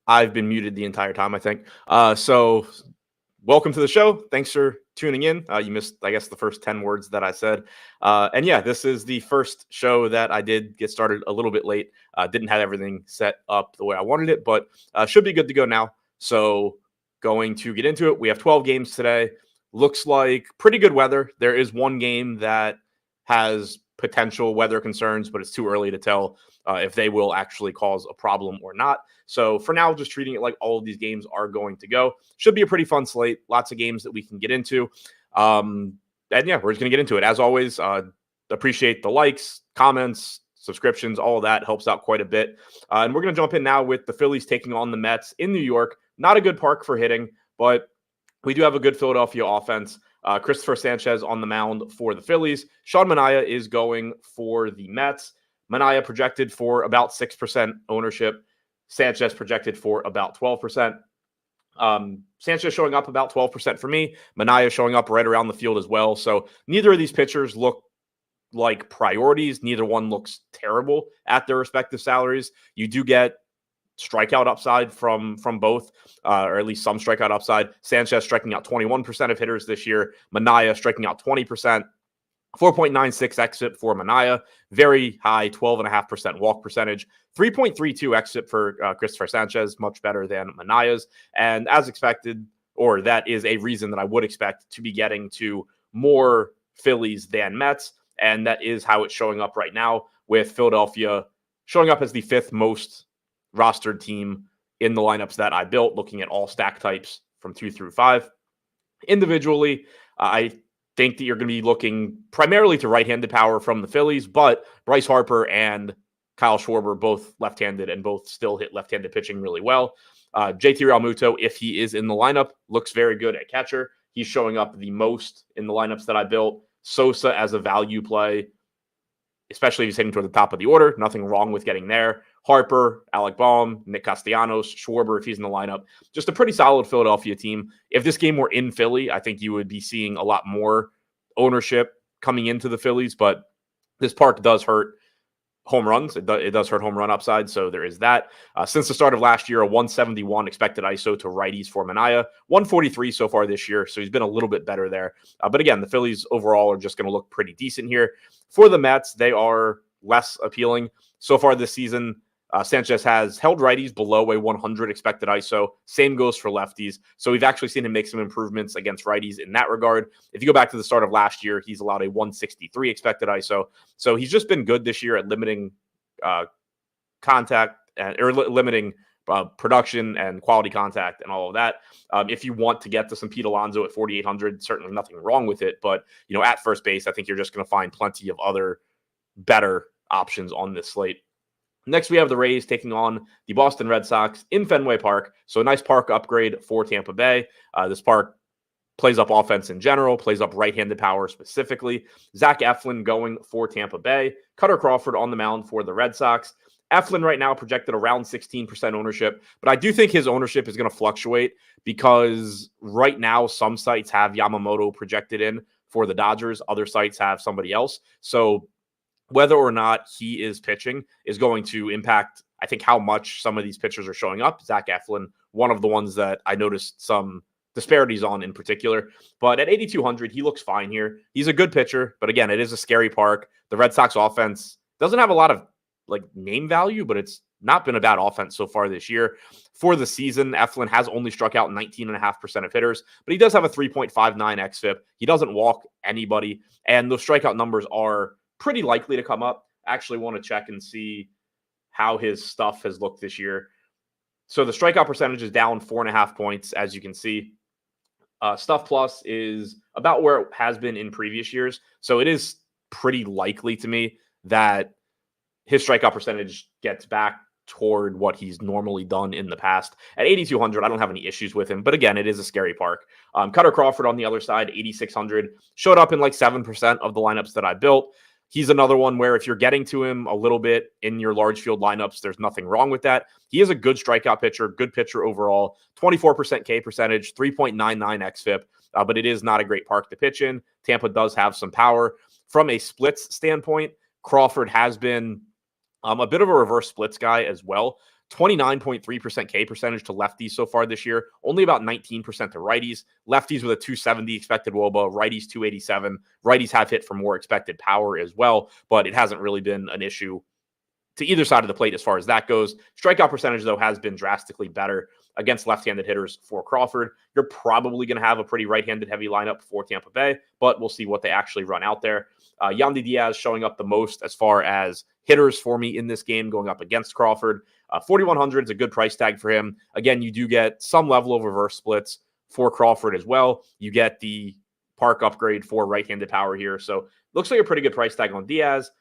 I've been muted the entire time, I think. So welcome to the show. Thanks for tuning in. You missed, I guess, the first 10 words that I said. And yeah, this is the first show that I did get started a little bit late. Didn't have everything set up the way I wanted it, but should be good to go now. So going to get into it. We have 12 games today. Looks like pretty good weather. There is one game that has potential weather concerns, but it's too early to tell if they will actually cause a problem or not. So for now, just treating it like all of these games are going to go. Should be a pretty fun slate. Lots of games that we can get into. And yeah, we're just going to get into it. As always, appreciate the likes, comments, subscriptions, all of that helps out quite a bit. And we're going to jump in now with the Phillies taking on the Mets in New York. Not a good park for hitting, but we do have a good Philadelphia offense. Christopher Sanchez on the mound for the Phillies. Sean Manaea is going for the Mets. Manaea projected for about 6% ownership. Sanchez projected for about 12%. Sanchez showing up about 12% for me. Manaea showing up right around the field as well. So neither of these pitchers look like priorities. Neither one looks terrible at their respective salaries. You do get strikeout upside from both, or at least some strikeout upside. Sanchez striking out 21% of hitters this year. Manaea striking out 20%. 4.96 exit for Manaea. Very high 12.5% walk percentage. 3.32 exit for Christopher Sanchez. Much better than Manaea's. And as expected, or that is a reason that I would expect to be getting to more Phillies than Mets. And that is how it's showing up right now, with Philadelphia showing up as the fifth most rostered team in the lineups that I built, looking at all stack types from 2 through 5. Individually, I think that you're going to be looking primarily to right-handed power from the Phillies, but Bryce Harper and Kyle Schwarber, both left-handed and both still hit left-handed pitching really well. JT Realmuto, if he is in the lineup, looks very good at catcher. He's showing up the most in the lineups that I built. Sosa as a value play, especially if he's hitting toward the top of the order. Nothing wrong with getting there. Harper, Alec Baum, Nick Castellanos, Schwarber, if he's in the lineup. Just a pretty solid Philadelphia team. If this game were in Philly, I think you would be seeing a lot more ownership coming into the Phillies, but this park does hurt home runs. It does hurt home run upside, so there is that. Since the start of last year, a 171 expected ISO to righties for Manaea, 143 so far this year, so he's been a little bit better there. But again, the Phillies overall are just going to look pretty decent here. For the Mets, they are less appealing. So far this season, Sanchez has held righties below a 100 expected ISO. Same goes for lefties. So we've actually seen him make some improvements against righties in that regard. If you go back to the start of last year, he's allowed a 163 expected ISO. So he's just been good this year at limiting contact or limiting production and quality contact and all of that. If you want to get to some Pete Alonso at 4,800, certainly nothing wrong with it. But at first base, I think you're just going to find plenty of other better options on this slate. Next, we have the Rays taking on the Boston Red Sox in Fenway Park. So a nice park upgrade for Tampa Bay. This park plays up offense in general, plays up right-handed power specifically. Zach Eflin going for Tampa Bay. Cutter Crawford on the mound for the Red Sox. Eflin right now projected around 16% ownership, but I do think his ownership is going to fluctuate because right now some sites have Yamamoto projected in for the Dodgers. Other sites have somebody else. So whether or not he is pitching is going to impact, I think, how much some of these pitchers are showing up. Zach Eflin, one of the ones that I noticed some disparities on in particular. But at 8,200, he looks fine here. He's a good pitcher, but again, it is a scary park. The Red Sox offense doesn't have a lot of name value, but it's not been a bad offense so far this year. For the season, Eflin has only struck out 19.5% of hitters, but he does have a 3.59 xFIP. He doesn't walk anybody, and those strikeout numbers are pretty likely to come up. Actually want to check and see how his stuff has looked this year. So the strikeout percentage is down 4.5 points, as you can see. Stuff plus is about where it has been in previous years. So it is pretty likely to me that his strikeout percentage gets back toward what he's normally done in the past. At 8,200, I don't have any issues with him. But again, it is a scary park. Cutter Crawford on the other side, 8,600, showed up in 7% of the lineups that I built. He's another one where if you're getting to him a little bit in your large field lineups, there's nothing wrong with that. He is a good strikeout pitcher, good pitcher overall, 24% K percentage, 3.99 xFIP, but it is not a great park to pitch in. Tampa does have some power. From a splits standpoint, Crawford has been a bit of a reverse splits guy as well. 29.3% K percentage to lefties so far this year, only about 19% to righties. Lefties with a 270 expected WOBA, righties 287. Righties have hit for more expected power as well, but it hasn't really been an issue to either side of the plate as far as that goes. Strikeout percentage, though, has been drastically better against left-handed hitters for Crawford. You're probably going to have a pretty right-handed heavy lineup for Tampa Bay, but we'll see what they actually run out there. Yandy Diaz showing up the most as far as hitters for me in this game going up against Crawford. 4,100 is a good price tag for him. Again, you do get some level of reverse splits for Crawford as well. You get the park upgrade for right-handed power here. So looks like a pretty good price tag on Diaz.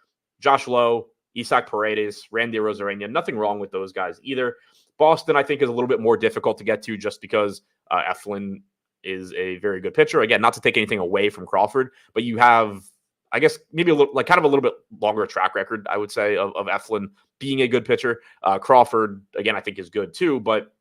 Josh Lowe, Isaac Paredes, Randy Arozarena, nothing wrong with those guys either. Boston, I think, is a little bit more difficult to get to just because Eflin is a very good pitcher. Again, not to take anything away from Crawford, but you have, I guess, maybe a little, like kind of a little bit longer track record, I would say, of Eflin being a good pitcher. Crawford, again, I think is good too, but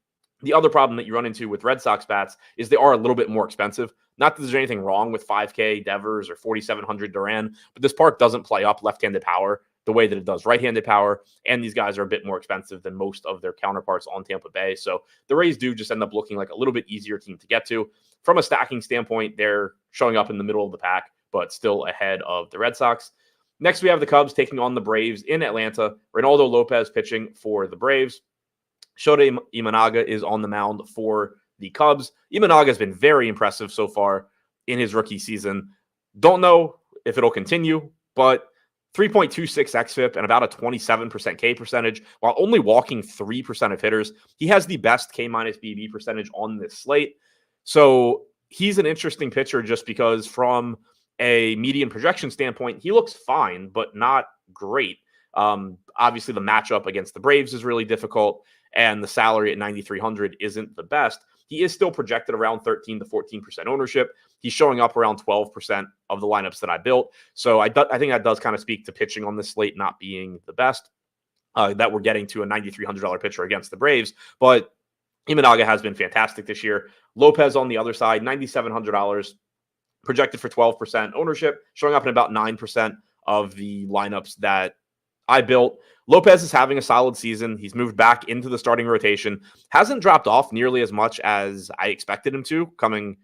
the other problem that you run into with Red Sox bats is they are a little bit more expensive. Not that there's anything wrong with 5K Devers or 4,700 Duran, but this park doesn't play up left-handed power the way that it does right-handed power, and these guys are a bit more expensive than most of their counterparts on Tampa Bay. So the Rays do just end up looking like a little bit easier team to get to. From a stacking standpoint, they're showing up in the middle of the pack, but still ahead of the Red Sox. Next, we have the Cubs taking on the Braves in Atlanta. Reynaldo Lopez pitching for the Braves. Shota Imanaga is on the mound for the Cubs. Imanaga has been very impressive so far in his rookie season. Don't know if it'll continue, but 3.26 xFIP and about a 27% K percentage while only walking 3% of hitters. He has the best K minus BB percentage on this slate. So he's an interesting pitcher just because from a median projection standpoint, he looks fine, but not great. Obviously, the matchup against the Braves is really difficult, and the salary at 9,300 isn't the best. He is still projected around 13 to 14% ownership. He's showing up around 12% of the lineups that I built. So I think that does kind of speak to pitching on this slate not being the best, that we're getting to a $9,300 pitcher against the Braves. But Imanaga has been fantastic this year. Lopez on the other side, $9,700, projected for 12% ownership, showing up in about 9% of the lineups that I built. Lopez is having a solid season. He's moved back into the starting rotation. Hasn't dropped off nearly as much as I expected him to, coming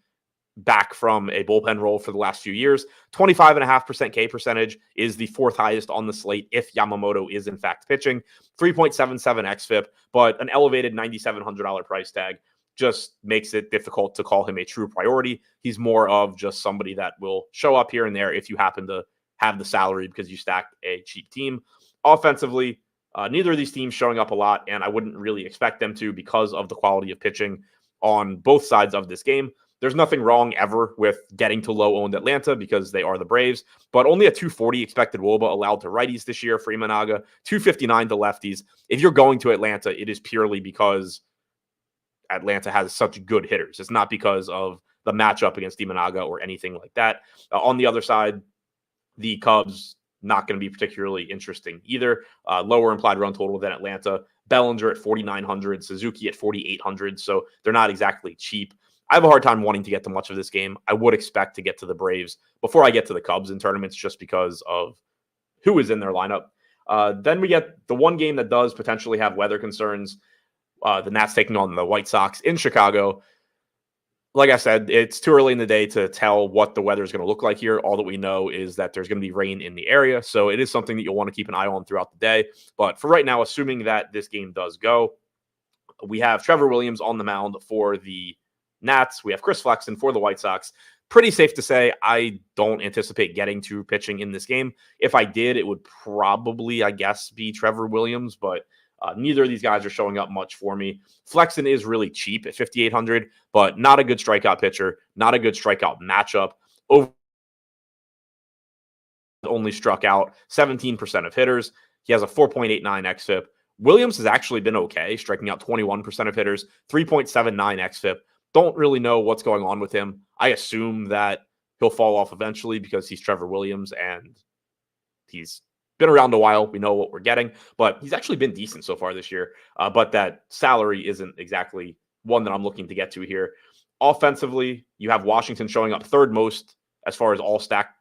back from a bullpen role for the last few years. 25.5% K percentage is the fourth highest on the slate if Yamamoto is in fact pitching. 3.77 xFIP, but an elevated $9,700 price tag just makes it difficult to call him a true priority. He's more of just somebody that will show up here and there if you happen to have the salary because you stacked a cheap team. Offensively, neither of these teams showing up a lot, and I wouldn't really expect them to because of the quality of pitching on both sides of this game. There's nothing wrong ever with getting to low-owned Atlanta because they are the Braves, but only a 240 expected WOBA allowed to righties this year for Imanaga, 259 to lefties. If you're going to Atlanta, it is purely because Atlanta has such good hitters. It's not because of the matchup against Imanaga or anything like that. On the other side, the Cubs, not going to be particularly interesting either. Lower implied run total than Atlanta. Bellinger at 4,900, Suzuki at 4,800. So they're not exactly cheap. I have a hard time wanting to get to much of this game. I would expect to get to the Braves before I get to the Cubs in tournaments just because of who is in their lineup. Then we get the one game that does potentially have weather concerns. The Nats taking on the White Sox in Chicago. Like I said, it's too early in the day to tell what the weather is going to look like here. All that we know is that there's going to be rain in the area. So it is something that you'll want to keep an eye on throughout the day. But for right now, assuming that this game does go, we have Trevor Williams on the mound for the Nats. We have Chris Flexen for the White Sox. Pretty safe to say I don't anticipate getting to pitching in this game. If I did, it would probably, I guess, be Trevor Williams, but neither of these guys are showing up much for me. Flexen is really cheap at 5,800, but not a good strikeout pitcher, not a good strikeout matchup. Only struck out 17% of hitters. He has a 4.89 xFIP. Williams has actually been okay, striking out 21% of hitters, 3.79 xFIP. Don't really know what's going on with him. I assume that he'll fall off eventually because he's Trevor Williams and he's been around a while. We know what we're getting, but he's actually been decent so far this year. But that salary isn't exactly one that I'm looking to get to here. Offensively, you have Washington showing up third most as far as all stack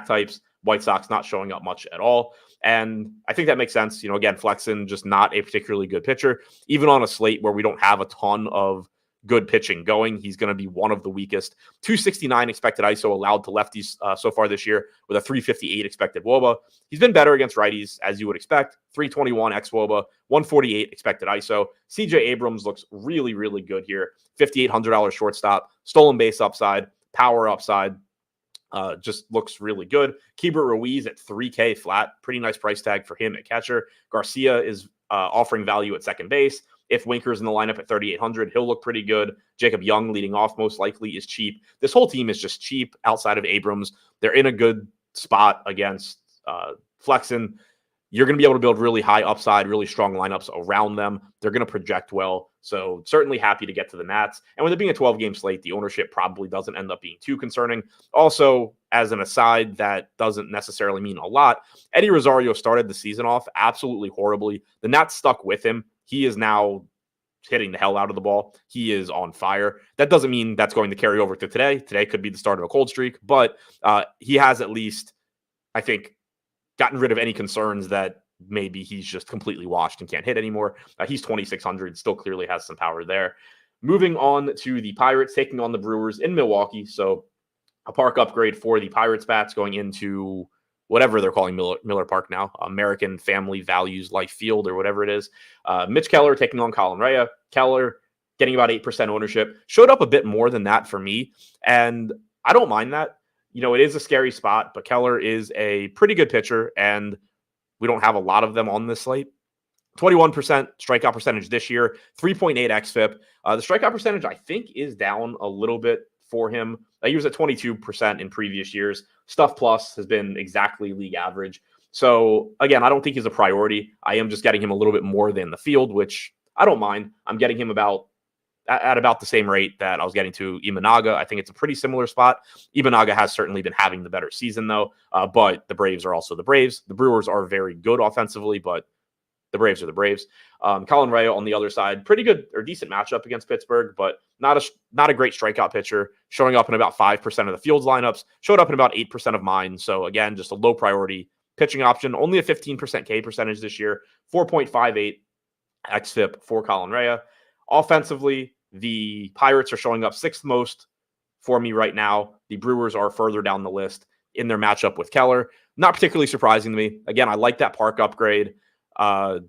types. White Sox not showing up much at all. And I think that makes sense. Again, Flexen, just not a particularly good pitcher. Even on a slate where we don't have a ton of good pitching going, he's going to be one of the weakest. 269 expected ISO allowed to lefties so far this year with a 358 expected WOBA. He's been better against righties, as you would expect. 321 ex-WOBA, 148 expected ISO. CJ Abrams looks really, really good here. $5,800 shortstop, stolen base upside, power upside. Just looks really good. Keibert Ruiz at $3K flat. Pretty nice price tag for him at catcher. Garcia is offering value at second base. If Winker's in the lineup at 3,800, he'll look pretty good. Jacob Young leading off most likely is cheap. This whole team is just cheap outside of Abrams. They're in a good spot against Flexen. You're going to be able to build really high upside, really strong lineups around them. They're going to project well. So certainly happy to get to the Nats. And with it being a 12-game slate, the ownership probably doesn't end up being too concerning. Also, as an aside, that doesn't necessarily mean a lot. Eddie Rosario started the season off absolutely horribly. The Nats stuck with him. He is now hitting the hell out of the ball. He is on fire. That doesn't mean that's going to carry over to today. Today could be the start of a cold streak, but he has at least, I think, gotten rid of any concerns that maybe he's just completely washed and can't hit anymore. He's 2,600, still clearly has some power there. Moving on to the Pirates, taking on the Brewers in Milwaukee. So a park upgrade for the Pirates bats going into whatever they're calling Miller Park now, American Family Values Life Field or whatever it is. Mitch Keller taking on Colin Rea. Keller getting about 8% ownership. Showed up a bit more than that for me, and I don't mind that. It is a scary spot, but Keller is a pretty good pitcher, and we don't have a lot of them on this slate. 21% strikeout percentage this year, 3.8 xFIP. The strikeout percentage, I think, is down a little bit for him. He was at 22% in previous years. Stuff Plus has been exactly league average. So, again, I don't think he's a priority. I am just getting him a little bit more than the field, which I don't mind. I'm getting him at about the same rate that I was getting to Imanaga. I think it's a pretty similar spot. Imanaga has certainly been having the better season, though, but the Braves are also the Braves. The Brewers are very good offensively, but the Braves are the Braves. Colin Rea on the other side, pretty good or decent matchup against Pittsburgh, but not a great strikeout pitcher, showing up in about 5% of the field's lineups, showed up in about 8% of mine. So again, just a low priority pitching option, only a 15% K percentage this year, 4.58 xFIP for Colin Rea. Offensively, the Pirates are showing up sixth most for me right now. The Brewers are further down the list in their matchup with Keller. Not particularly surprising to me. Again, I like that park upgrade. I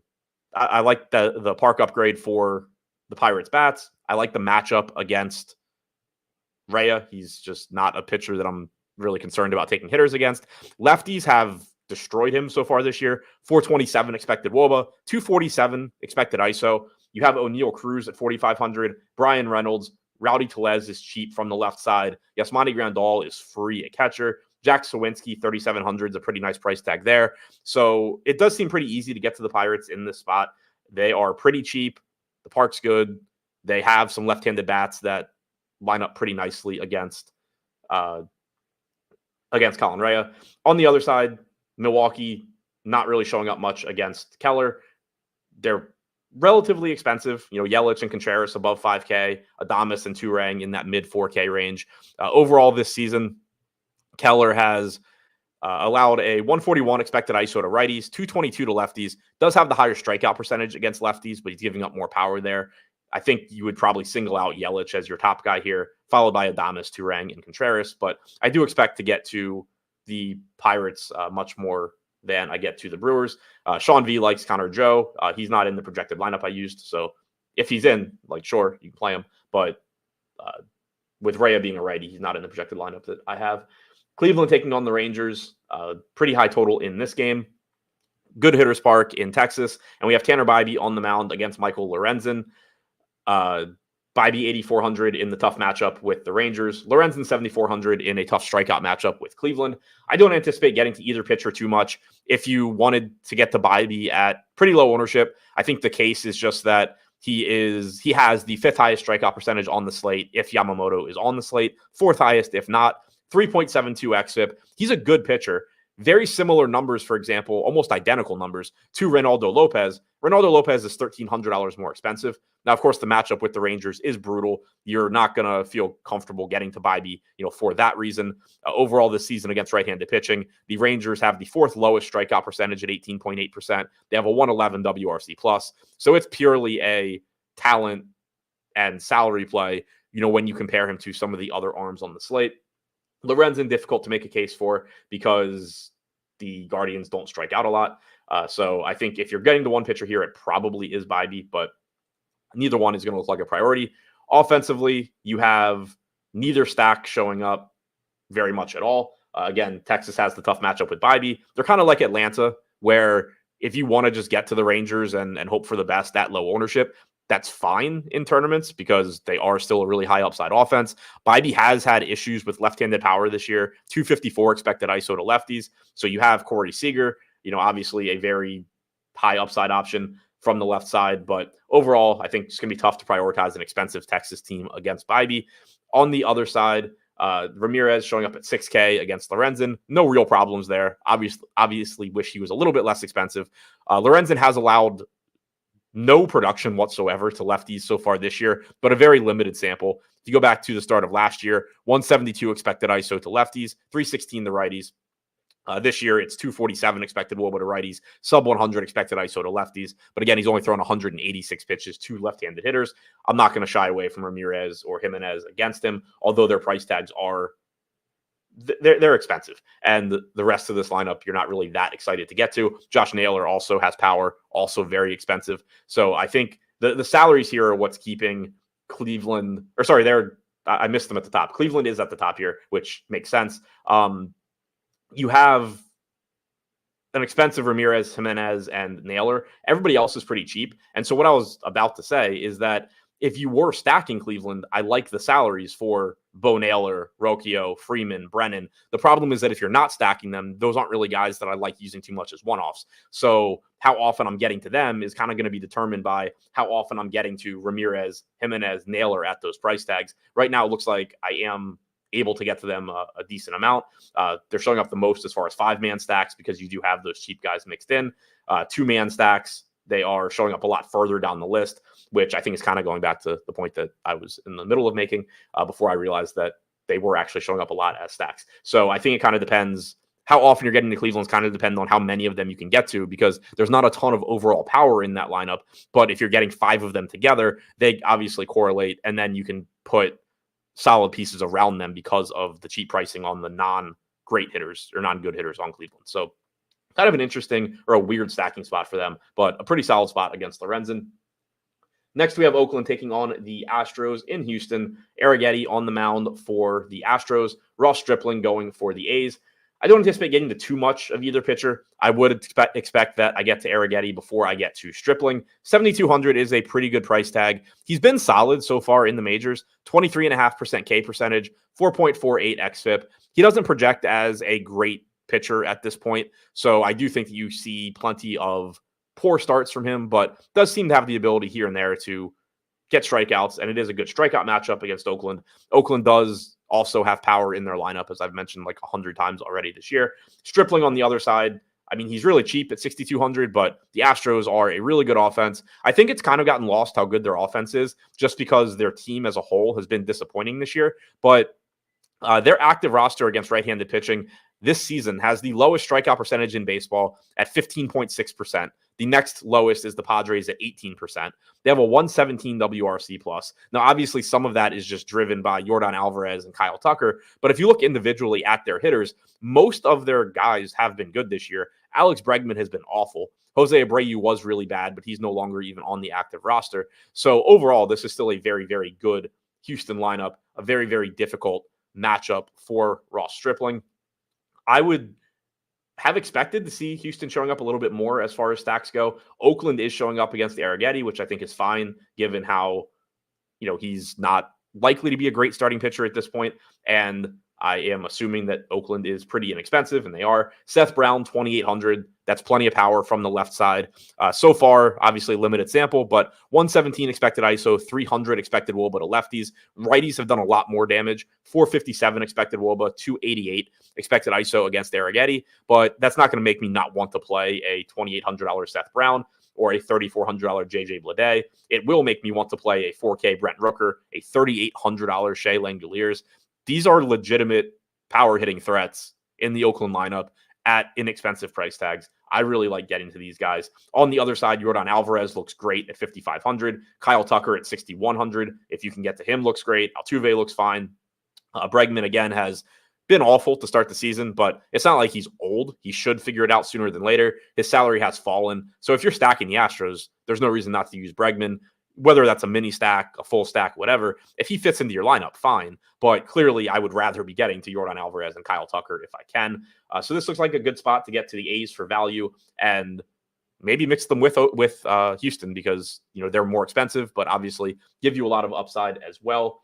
like the park upgrade for the Pirates bats. I like the matchup against Rea. He's just not a pitcher that I'm really concerned about taking hitters against. Lefties have destroyed him so far this year. 427 expected WOBA, 247 expected ISO. You have O'Neal Cruz at 4,500, Brian Reynolds, Rowdy Tellez is cheap from the left side. Yasmani Grandal is free at catcher. Jack Sawinski, 3,700 is a pretty nice price tag there. So it does seem pretty easy to get to the Pirates in this spot. They are pretty cheap. The park's good. They have some left-handed bats that line up pretty nicely against Colin Rea. On the other side, Milwaukee not really showing up much against Keller. They're relatively expensive. Yelich and Contreras above 5K, Adames and Turang in that mid 4K range. Overall this season, Keller has allowed a 141 expected ISO to righties, 222 to lefties. Does have the higher strikeout percentage against lefties, but he's giving up more power there. I think you would probably single out Yelich as your top guy here, followed by Adames, Turang, and Contreras. But I do expect to get to the Pirates much more than I get to the Brewers. Sean V likes Connor Joe. He's not in the projected lineup I used. So if he's in, sure, you can play him. But with Rea being a righty, he's not in the projected lineup that I have. Cleveland taking on the Rangers. Pretty high total in this game. Good hitters park in Texas. And we have Tanner Bybee on the mound against Michael Lorenzen. Bybee 8,400 in the tough matchup with the Rangers. Lorenzen 7,400 in a tough strikeout matchup with Cleveland. I don't anticipate getting to either pitcher too much. If you wanted to get to Bybee at pretty low ownership, I think the case is just that he has the fifth highest strikeout percentage on the slate if Yamamoto is on the slate, fourth highest if not, 3.72 xFIP. He's a good pitcher. very similar numbers, for example, almost identical numbers to Reynaldo Lopez. Reynaldo Lopez is $1,300 more expensive. Now, of course, the matchup with the Rangers is brutal. You're not going to feel comfortable getting to Bybee, for that reason. Overall this season against right-handed pitching, the Rangers have the fourth lowest strikeout percentage at 18.8%. They have a 111 WRC plus. So it's purely a talent and salary play, when you compare him to some of the other arms on the slate. Lorenzen, difficult to make a case for because the Guardians don't strike out a lot. So I think if you're getting the one pitcher here, it probably is Bybee, but neither one is going to look like a priority. Offensively, you have neither stack showing up very much at all. Again, Texas has the tough matchup with Bybee. They're kind of like Atlanta, where if you want to just get to the Rangers and hope for the best at low ownership, that's fine in tournaments because they are still a really high upside offense. Bybee has had issues with left-handed power this year, 254 expected ISO to lefties. So you have Corey Seager, obviously a very high upside option from the left side. But overall, I think it's going to be tough to prioritize an expensive Texas team against Bybee. On the other side, Ramirez showing up at 6K against Lorenzen. No real problems there. Obviously wish he was a little bit less expensive. Lorenzen has allowed no production whatsoever to lefties so far this year, but a very limited sample. If you go back to the start of last year, 172 expected ISO to lefties, 316 to righties. This year, it's 247 expected WOBA to righties, sub 100 expected ISO to lefties. But again, he's only thrown 186 pitches to left-handed hitters. I'm not going to shy away from Ramirez or Jimenez against him, although their price tags are they're expensive. And the rest of this lineup, you're not really that excited to get to. Josh Naylor also has power, also very expensive. So I think the salaries here are what's keeping Cleveland, or sorry, I missed them at the top. Cleveland is at the top here, which makes sense. You have an expensive Ramirez, Jimenez, and Naylor. Everybody else is pretty cheap. And so what I was about to say is that if you were stacking Cleveland, I like the salaries for Bo Naylor, Rocchio, Freeman, Brennan. The problem is that if you're not stacking them, those aren't really guys that I like using too much as one-offs. So how often I'm getting to them is kind of going to be determined by how often I'm getting to Ramirez, Jimenez, Naylor at those price tags. Right now, it looks like I am able to get to them a decent amount. They're showing up the most as far as 5-man stacks because you do have those cheap guys mixed in. 2-man stacks, they are showing up a lot further down the list, which I think is kind of going back to the point that I was in the middle of making before I realized that they were actually showing up a lot as stacks. So I think it kind of depends. How often you're getting to Cleveland's kind of depends on how many of them you can get to, because there's not a ton of overall power in that lineup. But if you're getting 5 of them together, they obviously correlate, and then you can put solid pieces around them because of the cheap pricing on the non-great hitters or non-good hitters on Cleveland. So kind of an interesting or a weird stacking spot for them, but a pretty solid spot against Lorenzen. Next, we have Oakland taking on the Astros in Houston. Arrighetti on the mound for the Astros. Ross Stripling going for the A's. I don't anticipate getting to too much of either pitcher. I would expect that I get to Arrighetti before I get to Stripling. 7,200 is a pretty good price tag. He's been solid so far in the majors. 23.5% K percentage, 4.48 xFIP. He doesn't project as a great pitcher at this point, so I do think that you see plenty of poor starts from him, but does seem to have the ability here and there to get strikeouts, and it is a good strikeout matchup against Oakland. Oakland does also have power in their lineup, as I've mentioned like 100 times already this year. Stripling on the other side, I mean, he's really cheap at 6,200, but the Astros are a really good offense. I think it's kind of gotten lost how good their offense is just because their team as a whole has been disappointing this year, but their active roster against right-handed pitching this season has the lowest strikeout percentage in baseball at 15.6%. The next lowest is the Padres at 18%. They have a 117 WRC plus. Now, obviously, some of that is just driven by Yordan Alvarez and Kyle Tucker. But if you look individually at their hitters, most of their guys have been good this year. Alex Bregman has been awful. Jose Abreu was really bad, but he's no longer even on the active roster. So overall, this is still a very, very good Houston lineup, a very, very difficult matchup for Ross Stripling. I would have expected to see Houston showing up a little bit more as far as stacks go. Oakland is showing up against Arrighetti, which I think is fine given how, he's not likely to be a great starting pitcher at this point. And I am assuming that Oakland is pretty inexpensive, and they are. Seth Brown, 2,800. That's plenty of power from the left side. So far, obviously limited sample, but 117 expected ISO, 300 expected WOBA to lefties. Righties have done a lot more damage. 457 expected WOBA, 288 expected ISO against Arrighetti, but that's not going to make me not want to play a $2,800 Seth Brown or a $3,400 JJ Bleday. It will make me want to play a 4K Brent Rooker, a $3,800 Shea Langoliers. These are legitimate power hitting threats in the Oakland lineup at inexpensive price tags. I really like getting to these guys. On the other side, Yordan Alvarez looks great at 5,500. Kyle Tucker at 6,100. If you can get to him, looks great. Altuve looks fine. Bregman, again, has been awful to start the season, but it's not like he's old. He should figure it out sooner than later. His salary has fallen. So if you're stacking the Astros, there's no reason not to use Bregman, whether that's a mini stack, a full stack, whatever. If he fits into your lineup, fine. But clearly, I would rather be getting to Yordan Alvarez and Kyle Tucker if I can. So this looks like a good spot to get to the A's for value and maybe mix them with Houston because, you know, they're more expensive, but obviously give you a lot of upside as well.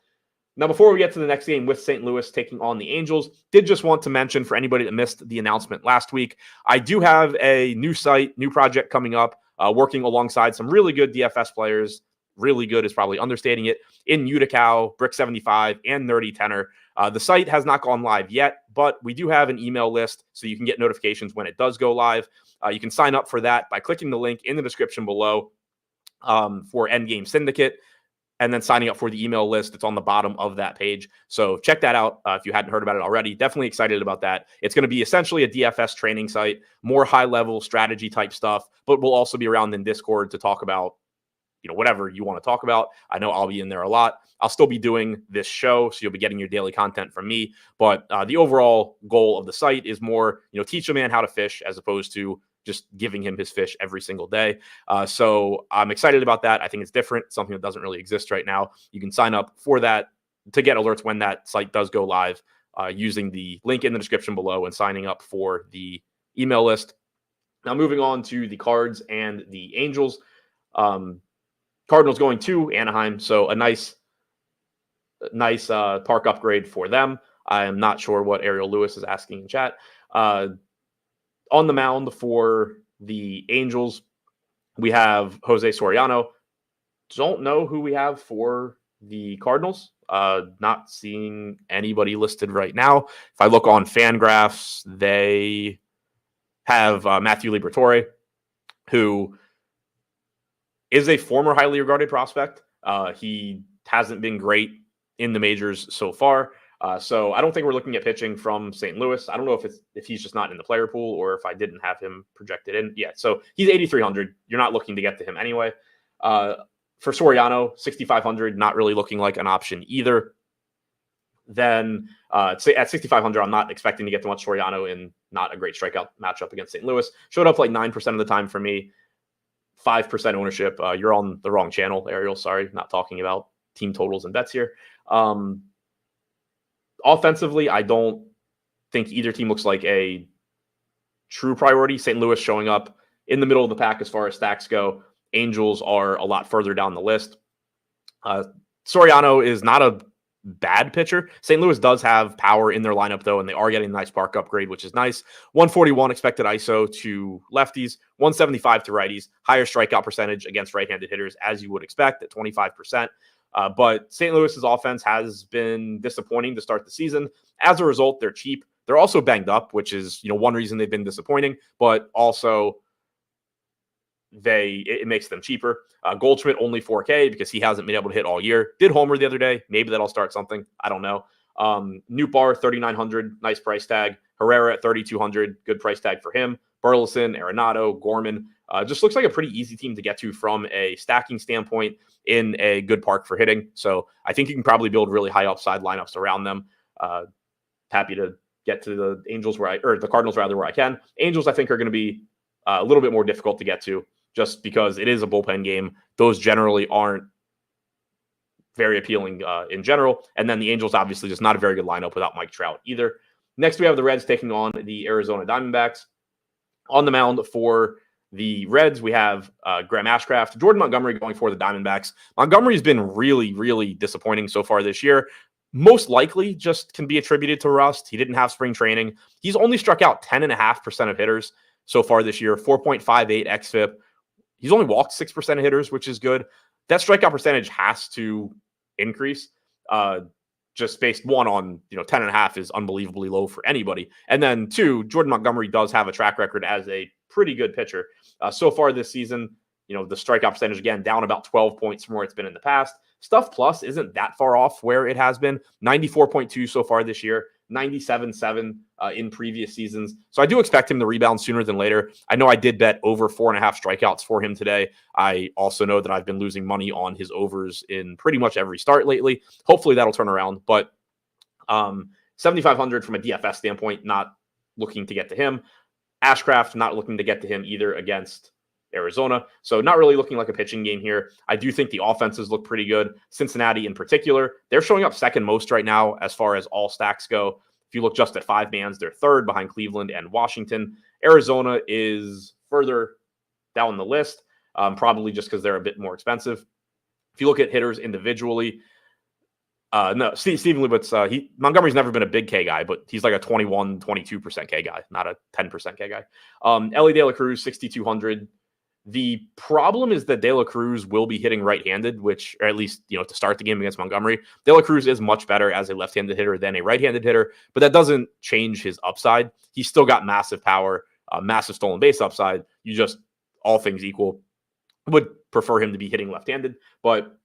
Now, before we get to the next game with St. Louis taking on the Angels, did just want to mention for anybody that missed the announcement last week, I do have a new site, new project coming up, working alongside some really good DFS players. Really good is probably understating it, in Uticow, Brick75, and Nerdy Tenor. The site has not gone live yet, but we do have an email list so you can get notifications when it does go live. You can sign up for that by clicking the link in the description below for Endgame Syndicate, and then signing up for the email list. It's on the bottom of that page. So check that out if you hadn't heard about it already. Definitely excited about that. It's going to be essentially a DFS training site, more high-level strategy type stuff, but we'll also be around in Discord to talk about, you know, whatever you want to talk about. I know I'll be in there a lot. I'll still be doing this show, so you'll be getting your daily content from me. But the overall goal of the site is more, you know, teach a man how to fish as opposed to just giving him his fish every single day. So I'm excited about that. I think it's different, something that doesn't really exist right now. You can sign up for that to get alerts when that site does go live using the link in the description below and signing up for the email list. Now, moving on to the Cards and the Angels. Cardinals going to Anaheim, so a nice park upgrade for them. I am not sure what Ariel Lewis is asking in chat. On the mound for the Angels, we have Jose Soriano. Don't know who we have for the Cardinals. Not seeing anybody listed right now. If I look on FanGraphs, they have Matthew Liberatore, who is a former highly regarded prospect. He hasn't been great in the majors so far. So I don't think we're looking at pitching from St. Louis. I don't know if he's just not in the player pool or if I didn't have him projected in. Yeah, so he's 8,300. You're not looking to get to him anyway. For Soriano, 6,500, not really looking like an option either. Then at 6,500, I'm not expecting to get too much Soriano in not a great strikeout matchup against St. Louis. Showed up like 9% of the time for me. 5% ownership. You're on the wrong channel, Ariel. Sorry, not talking about team totals and bets here. Offensively, I don't think either team looks like a true priority. St. Louis showing up in the middle of the pack as far as stacks go. Angels are a lot further down the list. Soriano is not a bad pitcher. St. Louis does have power in their lineup, though, and they are getting a nice park upgrade, which is nice. 141 expected ISO to lefties, 175 to righties, higher strikeout percentage against right-handed hitters, as you would expect, at 25%. But St. Louis's offense has been disappointing to start the season. As a result, they're cheap. They're also banged up, which is, you know, one reason they've been disappointing, but also it makes them cheaper. Goldschmidt only 4K because he hasn't been able to hit all year. Did homer the other day. Maybe that'll start something. I don't know. Nootbaar, 3,900, nice price tag. Herrera at 3,200, good price tag for him. Burleson, Arenado, Gorman. Just looks like a pretty easy team to get to from a stacking standpoint in a good park for hitting. So I think you can probably build really high upside lineups around them. Happy to get to the Angels the Cardinals rather, where I can. Angels, I think, are going to be a little bit more difficult to get to just because it is a bullpen game. Those generally aren't very appealing in general. And then the Angels, obviously, just not a very good lineup without Mike Trout either. Next, we have the Reds taking on the Arizona Diamondbacks. On the mound for the Reds, we have Graham Ashcraft, Jordan Montgomery going for the Diamondbacks. Montgomery's been really, really disappointing so far this year. Most likely just can be attributed to rust. He didn't have spring training. He's only struck out 10.5% of hitters. so far this year, 4.58 xFIP. He's only walked 6% of hitters, which is good. That strikeout percentage has to increase. Just based one on 10.5 is unbelievably low for anybody. And then two, Jordan Montgomery does have a track record as a pretty good pitcher. So far this season, the strikeout percentage, again, down about 12 points from where it's been in the past. Stuff plus isn't that far off where it has been. 94.2 so far this year, 97.7 in previous seasons. So I do expect him to rebound sooner than later. I know I did bet over 4.5 strikeouts for him today. I also know that I've been losing money on his overs in pretty much every start lately. Hopefully that'll turn around. But 7,500 from a DFS standpoint, not looking to get to him. Ashcraft, not looking to get to him either against Arizona. So not really looking like a pitching game here. I do think the offenses look pretty good. Cincinnati in particular, they're showing up second most right now as far as all stacks go. If you look just at 5-mans, they're third behind Cleveland and Washington. Arizona is further down the list, probably just because they're a bit more expensive. If you look at hitters individually, no, Stephen Lubitz, Montgomery's never been a big K guy, but he's like a 21, 22% K guy, not a 10% K guy. Ellie De La Cruz, 6,200. The problem is that De La Cruz will be hitting right-handed, which, or at least, to start the game against Montgomery. De La Cruz is much better as a left-handed hitter than a right-handed hitter, but that doesn't change his upside. He's still got massive power, massive stolen base upside. You just, all things equal, would prefer him to be hitting left-handed, but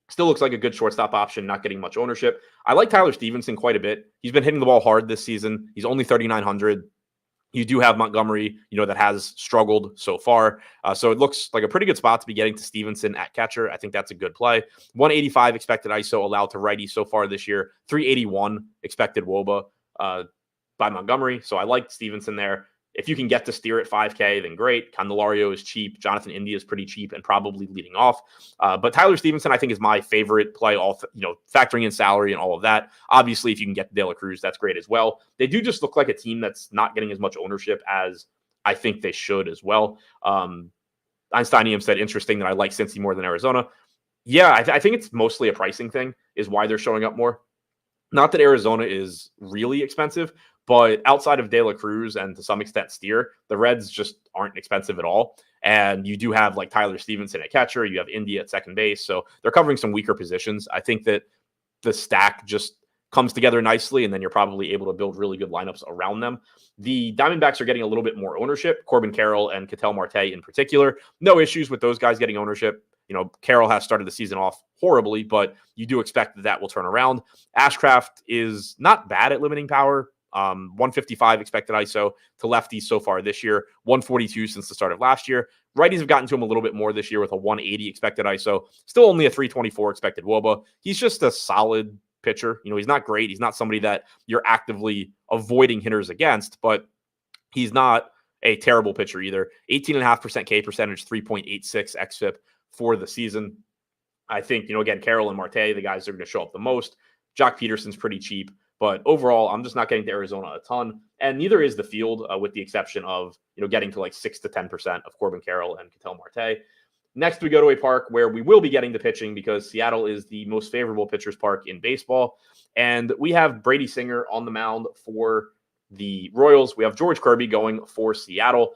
still looks like a good shortstop option, not getting much ownership. I like Tyler Stevenson quite a bit. He's been hitting the ball hard this season. He's only 3,900. You do have Montgomery, that has struggled so far. So it looks like a pretty good spot to be getting to Stevenson at catcher. I think that's a good play. 185 expected ISO allowed to righties so far this year. 381 expected WOBA by Montgomery. So I like Stevenson there. If you can get to Steer at 5K, then great. Candelario is cheap. Jonathan India is pretty cheap and probably leading off. But Tyler Stevenson, I think, is my favorite play, factoring in salary and all of that. Obviously, if you can get to De La Cruz, that's great as well. They do just look like a team that's not getting as much ownership as I think they should as well. Einsteinium said, interesting that I like Cincy more than Arizona. Yeah, I think it's mostly a pricing thing is why they're showing up more. Not that Arizona is really expensive, but outside of De La Cruz and to some extent Steer, the Reds just aren't expensive at all. And you do have like Tyler Stevenson at catcher. You have India at second base. So they're covering some weaker positions. I think that the stack just comes together nicely, and then you're probably able to build really good lineups around them. The Diamondbacks are getting a little bit more ownership. Corbin Carroll and Ketel Marte in particular. No issues with those guys getting ownership. Carroll has started the season off horribly, but you do expect that will turn around. Ashcraft is not bad at limiting power. 155 expected ISO to lefties so far this year, 142 since the start of last year. Righties have gotten to him a little bit more this year with a 180 expected ISO, still only a 324 expected WOBA. He's just a solid pitcher. He's not great. He's not somebody that you're actively avoiding hitters against, but he's not a terrible pitcher either. 18.5% K percentage, 3.86 xFIP for the season. I think, again, Carroll and Marte, the guys that are going to show up the most. Jock Peterson's pretty cheap. But overall, I'm just not getting to Arizona a ton. And neither is the field, with the exception of, getting to like 6 to 10% of Corbin Carroll and Ketel Marte. Next, we go to a park where we will be getting the pitching because Seattle is the most favorable pitcher's park in baseball. And we have Brady Singer on the mound for the Royals. We have George Kirby going for Seattle.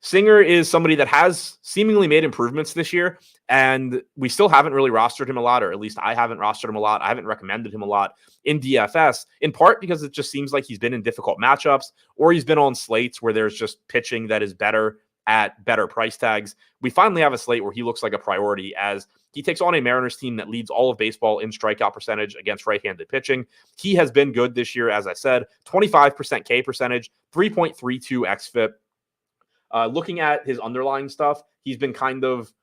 Singer is somebody that has seemingly made improvements this year, and we still haven't really rostered him a lot, or at least I haven't rostered him a lot. I haven't recommended him a lot in DFS, in part because it just seems like he's been in difficult matchups, or he's been on slates where there's just pitching that is better at better price tags. We finally have a slate where he looks like a priority as he takes on a Mariners team that leads all of baseball in strikeout percentage against right-handed pitching. He has been good this year, as I said, 25% K percentage, 3.32 xFIP. Looking at his underlying stuff, he's been kind of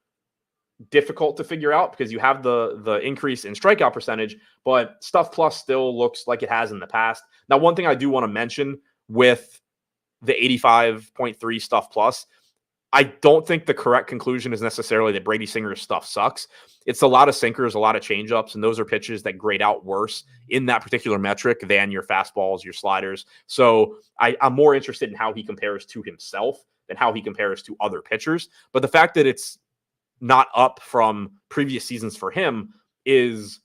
difficult to figure out because you have the increase in strikeout percentage, but stuff plus still looks like it has in the past. Now, one thing I do want to mention with the 85.3 stuff plus, I don't think the correct conclusion is necessarily that Brady Singer's stuff sucks. It's a lot of sinkers, a lot of changeups, and those are pitches that grade out worse in that particular metric than your fastballs, your sliders. So I'm more interested in how he compares to himself than how he compares to other pitchers. But the fact that it's not up from previous seasons for him is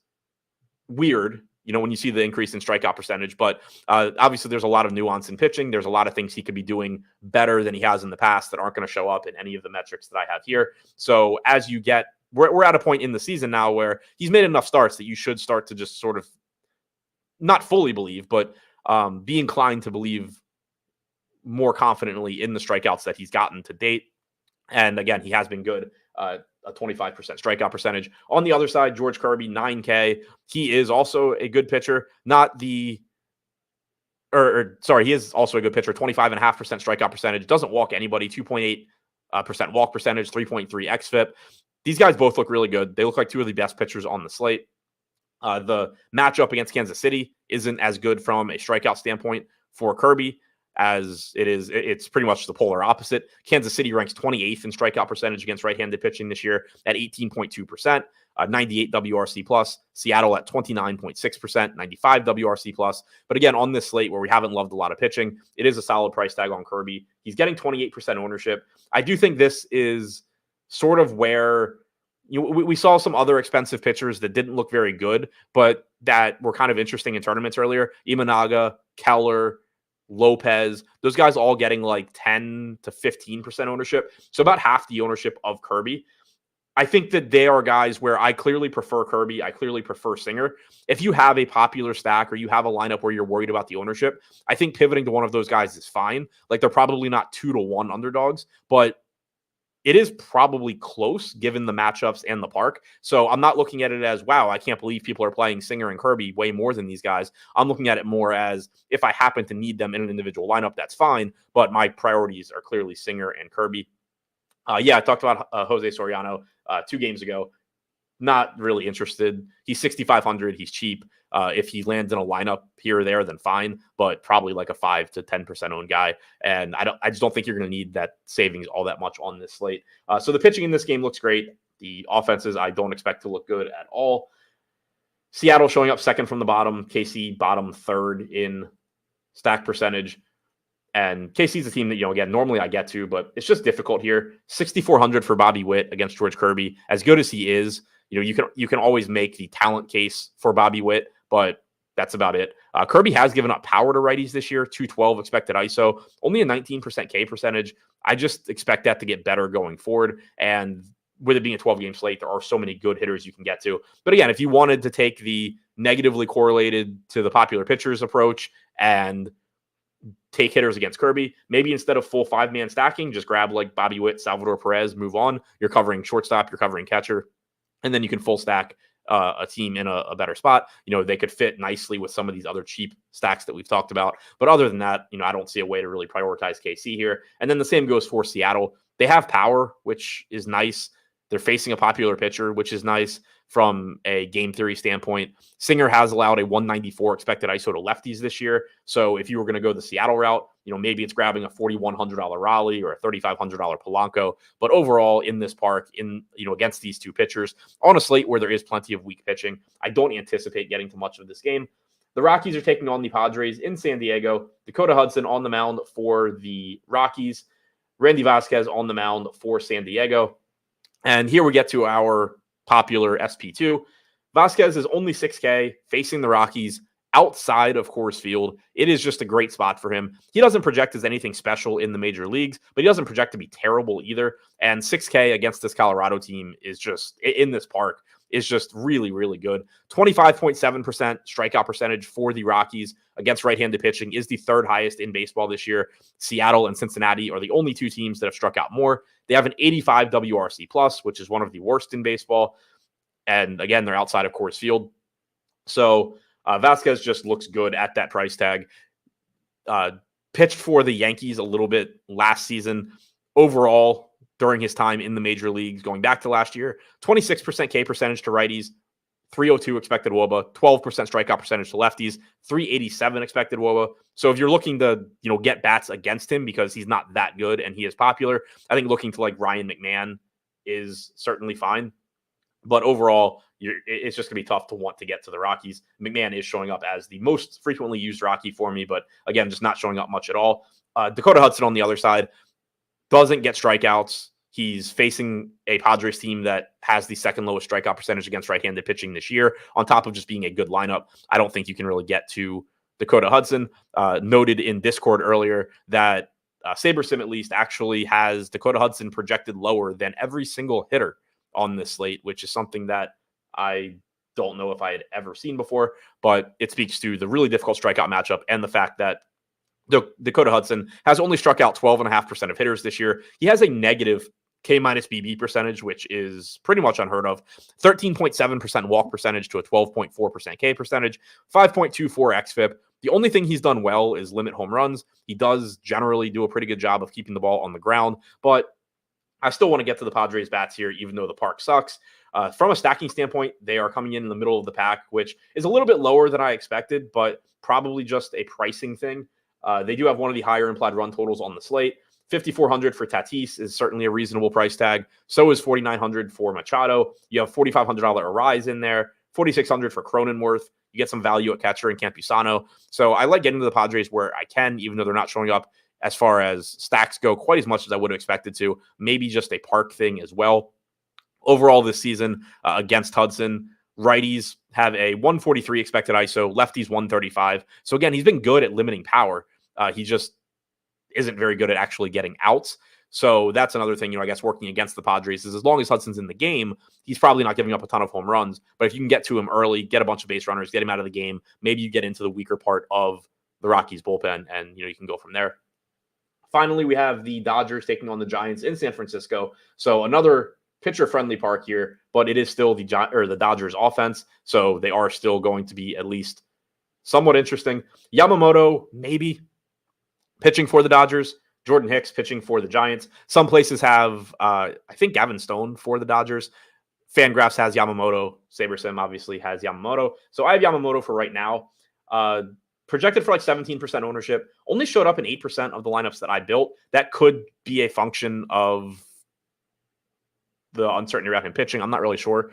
weird when you see the increase in strikeout percentage. But obviously, there's a lot of nuance in pitching. There's a lot of things he could be doing better than he has in the past that aren't going to show up in any of the metrics that I have here. So as you get, we're at a point in the season now where he's made enough starts that you should start to just sort of not fully believe, but be inclined to believe more confidently in the strikeouts that he's gotten to date. And again, he has been good. A 25% strikeout percentage. On the other side, George Kirby, 9K. He is also a good pitcher. He is also a good pitcher. 25.5% strikeout percentage. Doesn't walk anybody. 2.8% walk percentage. 3.3 xFIP. These guys both look really good. They look like two of the best pitchers on the slate. The matchup against Kansas City isn't as good from a strikeout standpoint for Kirby as it is. It's pretty much the polar opposite. Kansas City ranks 28th in strikeout percentage against right-handed pitching this year at 18.2%, 98 WRC plus. Seattle at 29.6%, 95 WRC plus. But again, on this slate where we haven't loved a lot of pitching, it is a solid price tag on Kirby. He's getting 28% ownership. I do think this is sort of where we saw some other expensive pitchers that didn't look very good, but that were kind of interesting in tournaments earlier. Imanaga, Keller, Lopez, those guys all getting like 10 to 15% ownership. So about half the ownership of Kirby. I think that they are guys where I clearly prefer Kirby. I clearly prefer Singer. If you have a popular stack or you have a lineup where you're worried about the ownership, I think pivoting to one of those guys is fine. Like they're probably not 2-1 underdogs, but it is probably close given the matchups and the park. So I'm not looking at it as, wow, I can't believe people are playing Singer and Kirby way more than these guys. I'm looking at it more as if I happen to need them in an individual lineup, that's fine. But my priorities are clearly Singer and Kirby. I talked about Jose Soriano 2 games ago. Not really interested. He's 6,500. He's cheap. If he lands in a lineup here or there, then fine, but probably like a 5 to 10% owned guy. And I just don't think you're going to need that savings all that much on this slate. So the pitching in this game looks great. The offenses I don't expect to look good at all. Seattle showing up second from the bottom. KC bottom third in stack percentage. And KC's a team that, again, normally I get to, but it's just difficult here. 6,400 for Bobby Witt against George Kirby. As good as he is, you can always make the talent case for Bobby Witt, but that's about it. Kirby has given up power to righties this year, 212 expected ISO, only a 19% K percentage. I just expect that to get better going forward. And with it being a 12-game slate, there are so many good hitters you can get to. But again, if you wanted to take the negatively correlated to the popular pitchers approach and take hitters against Kirby, maybe instead of full 5-man stacking, just grab like Bobby Witt, Salvador Perez, move on. You're covering shortstop, you're covering catcher. And then you can full stack a team in a better spot. They could fit nicely with some of these other cheap stacks that we've talked about. But other than that, I don't see a way to really prioritize KC here. And then the same goes for Seattle. They have power, which is nice. They're facing a popular pitcher, which is nice from a game theory standpoint. Singer has allowed a 194 expected ISO to lefties this year. So if you were going to go the Seattle route, maybe it's grabbing a $4,100 Raleigh or a $3,500 Polanco. But overall, in this park, against these two pitchers, on a slate where there is plenty of weak pitching, I don't anticipate getting to much of this game. The Rockies are taking on the Padres in San Diego. Dakota Hudson on the mound for the Rockies. Randy Vasquez on the mound for San Diego. And here we get to our popular SP2. Vasquez is only 6K facing the Rockies outside of Coors Field. It is just a great spot for him. He doesn't project as anything special in the major leagues, but he doesn't project to be terrible either. And 6K against this Colorado team is just, in this park, is just really, really good. 25.7% strikeout percentage for the Rockies against right-handed pitching is the third highest in baseball this year. Seattle and Cincinnati are the only two teams that have struck out more. They have an 85 WRC plus, which is one of the worst in baseball. And again, they're outside of Coors Field. So Vasquez just looks good at that price tag. Pitched for the Yankees a little bit last season. Overall, during his time in the major leagues, going back to last year, 26% K percentage to righties, 302 expected WOBA, 12% strikeout percentage to lefties, 387 expected WOBA. So if you're looking to, get bats against him because he's not that good and he is popular, I think looking to like Ryan McMahon is certainly fine. But overall, it's just going to be tough to want to get to the Rockies. McMahon is showing up as the most frequently used Rocky for me, but again, just not showing up much at all. Dakota Hudson on the other side doesn't get strikeouts. He's facing a Padres team that has the second lowest strikeout percentage against right-handed pitching this year, on top of just being a good lineup. I don't think you can really get to Dakota Hudson. Noted in Discord earlier that SaberSim at least actually has Dakota Hudson projected lower than every single hitter on this slate, which is something that I don't know if I had ever seen before, but it speaks to the really difficult strikeout matchup and the fact that Dakota Hudson has only struck out 12.5% of hitters this year. He has a negative K minus BB percentage, which is pretty much unheard of. 13.7% walk percentage to a 12.4% K percentage, 5.24 xFIP. The only thing he's done well is limit home runs. He does generally do a pretty good job of keeping the ball on the ground, but I still want to get to the Padres bats here, even though the park sucks. From a stacking standpoint, they are coming in the middle of the pack, which is a little bit lower than I expected, but probably just a pricing thing. They do have one of the higher implied run totals on the slate. $5,400 for Tatis is certainly a reasonable price tag. So is $4,900 for Machado. You have $4,500 Arise in there, $4,600 for Cronenworth. You get some value at catcher in Campusano. So I like getting to the Padres where I can, even though they're not showing up as far as stacks go quite as much as I would have expected to. Maybe just a park thing as well. Overall this season against Hudson, righties have a 143 expected ISO, lefties 135. So again, he's been good at limiting power. He just isn't very good at actually getting outs. So that's another thing, I guess working against the Padres is as long as Hudson's in the game, he's probably not giving up a ton of home runs. But if you can get to him early, get a bunch of base runners, get him out of the game, maybe you get into the weaker part of the Rockies bullpen and, you can go from there. Finally, we have the Dodgers taking on the Giants in San Francisco. So another pitcher-friendly park here, but it is still the Dodgers offense. So they are still going to be at least somewhat interesting. Yamamoto, maybe pitching for the Dodgers. Jordan Hicks pitching for the Giants. Some places have, I think, Gavin Stone for the Dodgers. FanGraphs has Yamamoto. SaberSim obviously has Yamamoto. So I have Yamamoto for right now. Projected for like 17% ownership. Only showed up in 8% of the lineups that I built. That could be a function of the uncertainty around him pitching. I'm not really sure.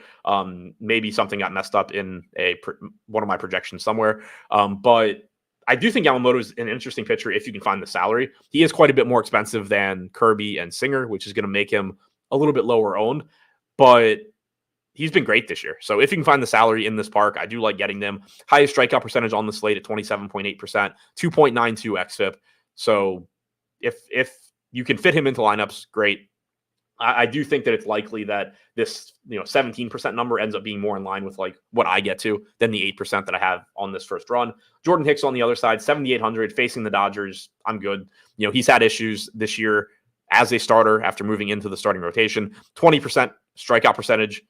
Maybe something got messed up in one of my projections somewhere. But I do think Yamamoto is an interesting pitcher if you can find the salary. He is quite a bit more expensive than Kirby and Singer, which is going to make him a little bit lower owned. But he's been great this year. So if you can find the salary in this park, I do like getting them. Highest strikeout percentage on the slate at 27.8%, 2.92 xFIP. So if you can fit him into lineups, great. I do think that it's likely that this 17% number ends up being more in line with like what I get to than the 8% that I have on this first run. Jordan Hicks on the other side, 7,800 facing the Dodgers. I'm good. He's had issues this year as a starter after moving into the starting rotation. 20% strikeout percentage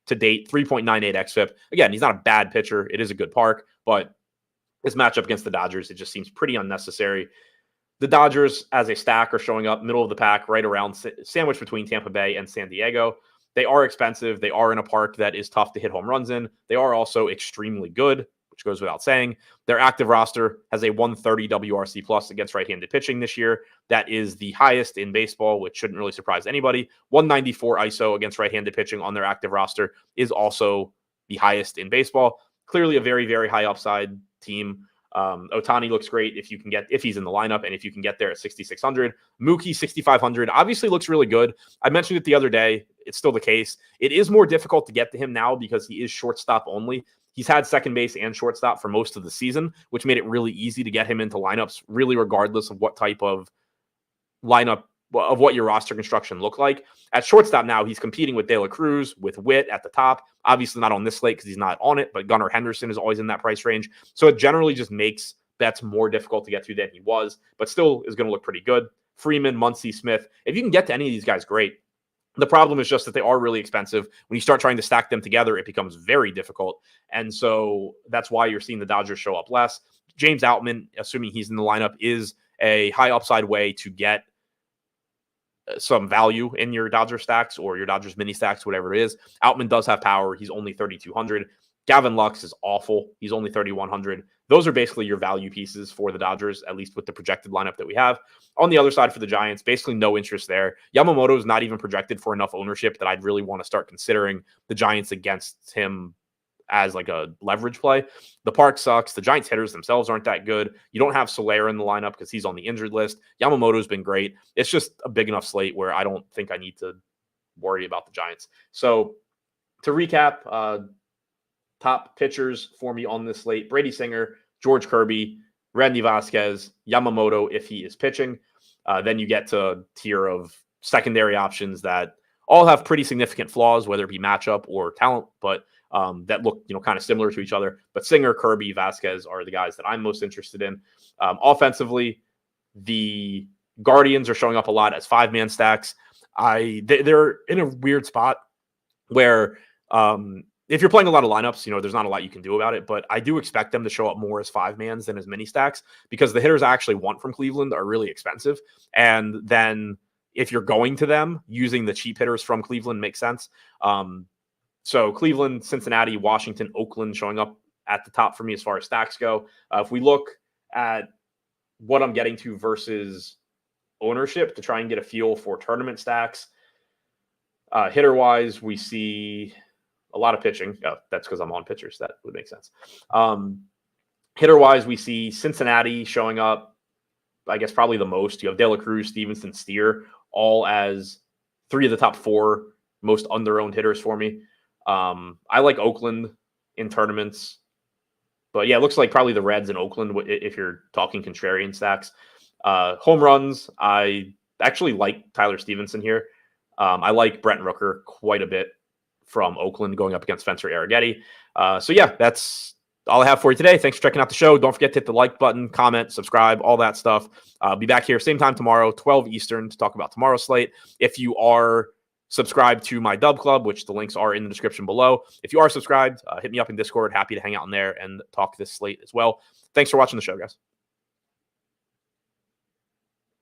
to date, 3.98 xFIP. Again, he's not a bad pitcher. It is a good park, but this matchup against the Dodgers, it just seems pretty unnecessary. The Dodgers, as a stack, are showing up middle of the pack, right around sandwiched between Tampa Bay and San Diego. They are expensive. They are in a park that is tough to hit home runs in. They are also extremely good, which goes without saying. Their active roster has a 130 WRC plus against right-handed pitching this year. That is the highest in baseball, which shouldn't really surprise anybody. 194 ISO against right-handed pitching on their active roster is also the highest in baseball. Clearly a very, very high upside team. Ohtani looks great if he's in the lineup and if you can get there at 6,600. Mookie 6,500 obviously looks really good. I mentioned it the other day. It's still the case. It is more difficult to get to him now because he is shortstop only. He's had second base and shortstop for most of the season, which made it really easy to get him into lineups, really regardless of what type of lineup of what your roster construction looked like. At shortstop now, he's competing with De La Cruz, with Witt at the top. Obviously not on this slate because he's not on it, but Gunnar Henderson is always in that price range. So it generally just makes bets more difficult to get to than he was, but still is going to look pretty good. Freeman, Muncy, Smith. If you can get to any of these guys, great. The problem is just that they are really expensive. When you start trying to stack them together, it becomes very difficult. And so that's why you're seeing the Dodgers show up less. James Outman, assuming he's in the lineup, is a high upside way to get some value in your Dodgers stacks or your Dodgers mini stacks, whatever it is. Outman does have power. He's only 3,200. Gavin Lux is awful. He's only 3,100. Those are basically your value pieces for the Dodgers, at least with the projected lineup that we have. On the other side for the Giants, basically no interest there. Yamamoto is not even projected for enough ownership that I'd really want to start considering the Giants against him as like a leverage play. The park sucks. The Giants hitters themselves aren't that good. You don't have Scherer in the lineup because he's on the injured list. Yamamoto's been great. It's just a big enough slate where I don't think I need to worry about the Giants. So to recap, top pitchers for me on this slate: Brady Singer, George Kirby, Randy Vasquez, Yamamoto if he is pitching. Then you get to a tier of secondary options that all have pretty significant flaws, whether it be matchup or talent, but that look, kind of similar to each other. But Singer, Kirby, Vasquez are the guys that I'm most interested in. Offensively, the Guardians are showing up a lot as 5-man stacks. They're in a weird spot where if you're playing a lot of lineups, there's not a lot you can do about it, but I do expect them to show up more as 5-mans than as mini stacks because the hitters I actually want from Cleveland are really expensive. And then if you're going to them, using the cheap hitters from Cleveland makes sense. So Cleveland, Cincinnati, Washington, Oakland showing up at the top for me as far as stacks go. If we look at what I'm getting to versus ownership to try and get a feel for tournament stacks, hitter-wise, we see a lot of pitching. Oh, that's because I'm on pitchers. That would make sense. Hitter-wise, we see Cincinnati showing up, I guess, probably the most. You have De La Cruz, Stevenson, Steer, all as 3 of the top 4 most under-owned hitters for me. I like Oakland in tournaments. But yeah, it looks like probably the Reds and Oakland if you're talking contrarian stacks. Home runs, I actually like Tyler Stevenson here. I like Brent Rooker quite a bit from Oakland going up against Spencer Arrighetti. So yeah, that's all I have for you today. Thanks for checking out the show. Don't forget to hit the like button, comment, subscribe, all that stuff. I'll be back here same time tomorrow, 12 Eastern, to talk about tomorrow's slate. If you are subscribed to my Dub Club, which the links are in the description below, if you are subscribed, hit me up in Discord. Happy to hang out in there and talk this slate as well. Thanks for watching the show, guys.